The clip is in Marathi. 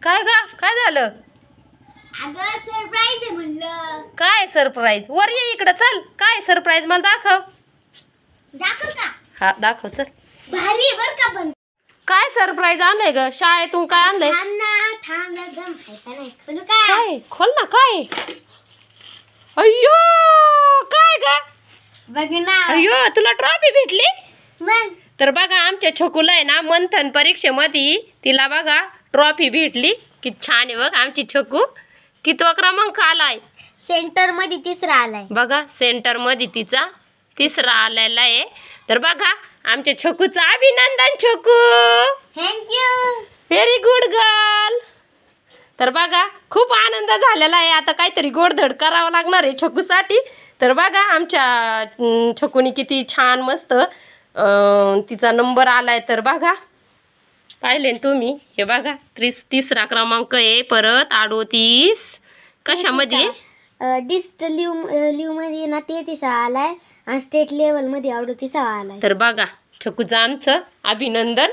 काय गा काय झालं? अगं सरप्राईज आहे म्हणलं. काय सरप्राईज? वर ये इकडं चल. काय सरप्राईज मला दाखव. दाखव का? हा दाखव चल. भारी बर का पण. काय सरप्राईज आणलंय ग? शाळेतून काय आणलंय? थांब ना एकदम ऐका नाही बोलू का? काय खोल ना काय? अय्यो काय ग? बघ ना. अय्यो तुला ट्रॉफी भेटली? मग तर बघा आमच्या छकुला आहे ना मंथन परीक्षेमध्ये तिला बघा ट्रॉफी भेटली. किती छान आहे बघ आमची छकू. कितवा क्रमांक आलाय? सेंटर मध्ये तिसरा आलाय. बघा सेंटर मध्ये तिचा तिसरा आलेला आहे. तर बघा आमच्या छकूचं अभिनंदन छकू. थँक्यू. Very good girl. तर बघा खूप आनंद झालेला आहे. आता काहीतरी गोडधड करावं लागणार आहे छकूसाठी. तर बघा आमच्या छकूनी किती छान मस्त तिचा नंबर आलाय. तर बघा पाहिले तुम्ही हे बघा तिसरा क्रमांक आहे. परत 38 कशामध्ये? डिस्ट्रिक्ट लिव्ह मध्ये ना 33 आलाय आणि स्टेट लेवल मध्ये 38 आलाय. तर बघा छकूचं आमचं अभिनंदन.